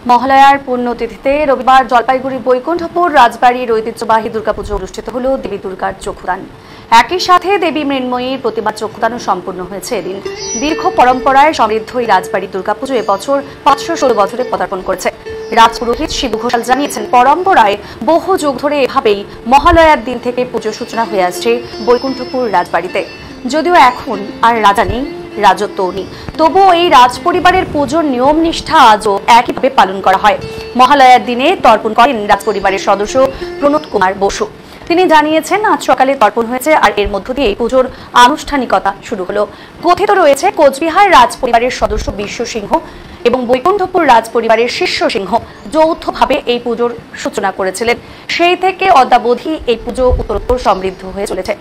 মহালয়ার পুণ্যতিথিতে রবিবার জলপাইগুড়ি বৈকুণ্ঠপুর রাজবাড়ির ঐতিহ্যবাহী দুর্গাপুজো অনুষ্ঠিত হল দেবী দুর্গার চক্ষুদান। একই সাথে দেবী মৃন্ময়ীর প্রতিমার চক্ষুদানও সম্পূর্ণ হয়েছে এদিন। দীর্ঘ পরম্পরায় সমৃদ্ধ এই রাজবাড়ি দুর্গাপুজো এবছর 516 বছরে পদার্পণ করেছে। রাজপুরোহিত শিবু ঘোষাল জানিয়েছেন, পরম্পরায় বহু যুগ ধরে এভাবেই মহালয়ার দিন থেকে পুজোর সূচনা হয়ে আসছে বৈকুণ্ঠপুর রাজবাড়িতে। যদিও এখন আর রাজা নেই, রাজত্ব নেই, তবুও এই রাজ পরিবারের পুজোর নিয়ম নিষ্ঠা আজও একইভাবে পালন করা হয়। মহালয়ার দিনে তর্পণ করেন রাজ পরিবারের সদস্য প্রণত কুমার বসু। তিনি জানিয়েছেন, আজ সকালে তর্পণ হয়েছে আর এর মধ্য দিয়ে পুজোর আনুষ্ঠানিকতা শুরু হলো। কথিত রয়েছে, কোচবিহার রাজ পরিবারের সদস্য বিশ্ব সিংহ এবং বৈকুণ্ঠপুর রাজ পরিবারের শিষ্য সিংহ যৌথভাবে এই পুজোর সূচনা করেছিলেন। সেই থেকে অদ্যাবধি এই পুজো উত্তরোত্তর সমৃদ্ধ হয়ে চলেছে।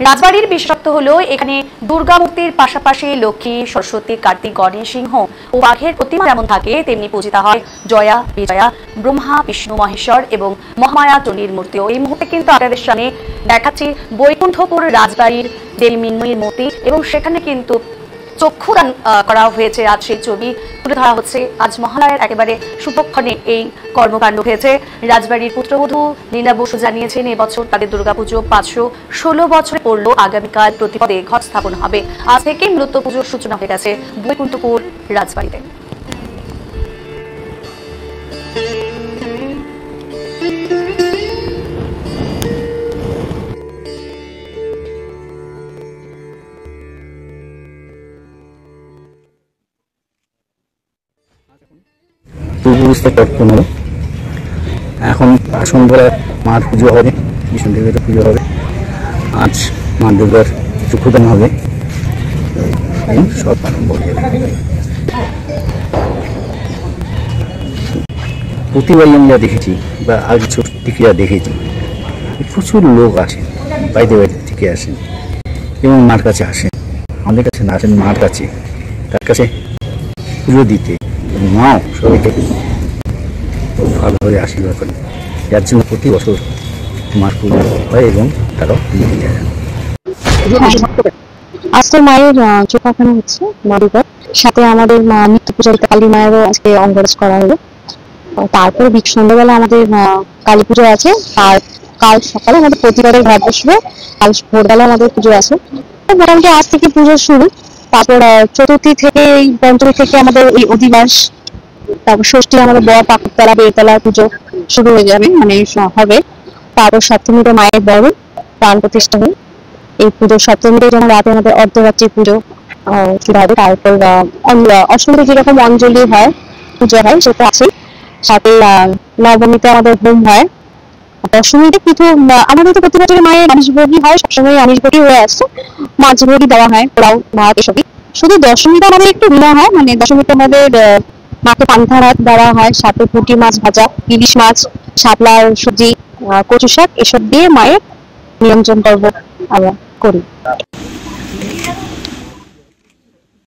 রাজবাড়ির বিশেষত্ব হলো এখানে দুর্গা মূর্তির পাশাপাশি লক্ষ্মী, সরস্বতী, কার্তিক, গণেশ, সিংহ ও বাঘের প্রতিমা যেমন থাকে, তেমনি পূজিতা হয় জয়া, বিজয়া, ব্রহ্মা, বিষ্ণু, মহেশ্বর এবং মহামায়া চণ্ডীর মূর্তিও। এই মুহূর্তে কিন্তু আপনাদের সামনে দেখাচ্ছি বৈকুণ্ঠপুর রাজবাড়ির দেবী মৃন্ময়ীর মূর্তি এবং সেখানে কিন্তু চক্ষুদান করা হয়েছে। আজ সেই ছবি তুলে ধরা হচ্ছে। আজ মহালয়ার একেবারে শুভক্ষণে এই কর্মকাণ্ড হয়েছে। রাজবাড়ির পুত্রবধূ লীনা বসু জানিয়েছেন, এবছর তাদের দুর্গাপুজো 516 বছরে পড়ল। আগামীকাল প্রতিপদে ঘট স্থাপন হবে। আজ থেকেই মূলত পুজোর সূচনা হয়ে গেছে বৈকুণ্ঠপুর রাজবাড়িতে। তর্পণ হলো, এখন সন্ধ্যা মার পুজো হবে, বিষ্ণু দেবের পুজো হবে। আজ মা দুর্গার চক্ষুদান হবে, সব আরম্ভ হয়ে যাবে। প্রতিবারই আমরা দেখেছি বা আগে ছোট থেকে দেখেছি, প্রচুর লোক আসেন, বাইরে বাইরে থেকে আসেন এবং মার কাছে আসেন। আমাদের কাছে না আসেন, মার কাছে, তার কাছে পুজো দিতে। মাও সবাইকে ভালোভাবে আশীর্বাদ করেন, যার জন্য প্রতি বছর মার পুজো হয় এবং তারাও পুজো দিয়ে যান। আজকে মায়ের চোখাখানা হচ্ছে মা দুর্গার সাথে আমাদের নিত্য পূজার কালী মায়েরও আজকে অঙ্গরাজ করা হলো। তারপরে সন্ধ্যাবেলা আমাদের কালী পুজো আছে। আর কাল সকালে আমাদের প্রতিবারের ঘট বসবে। কাল ভোরবেলা আমাদের পুজো আছে। মোটামুটি আজ থেকে পুজো শুরু। তারপর চতুর্থী থেকে পঞ্চমী থেকে আমাদের এই অধিবাস, তারপর ষষ্ঠী আমাদের বড় পাকুড়তলা বেতলা পুজো শুরু হয়ে যাবে, মানে হবে। তারপর সপ্তমীতে মায়ের বড় প্রাণ প্রতিষ্ঠা হয়। এই পুজো সপ্তমীতে যেমন রাতে আমাদের অর্ধরাত্রি পুজো শুরু হবে। তারপর অষ্টমীতে যেরকম অঞ্জলি হয়, পুজো হয়, সেটা আছে। সাথে নবমীতে আমাদের হোম হয়। দশমীতে কিছু আমাদের তো প্রতি বছর মায়ের আমিষ ভোগই হয়, সবসময় আমিষ ভোগই হয়ে আসছে। মাছ ভোগই দেওয়া হয়, পোলাও ভাত এসবই। শুধু দশমীতে আমাদের একটু ভিন্ন হয়, মানে দশমীতে আমাদের মাকে পান্তা ভাত দেওয়া হয়, সাথে পুঁটি মাছ ভাজা, ইলিশ মাছ, শাপলার সবজি, কচু শাক এসব দিয়ে মায়ের নিয়ন্ত্রণ পর্ব আমরা করি।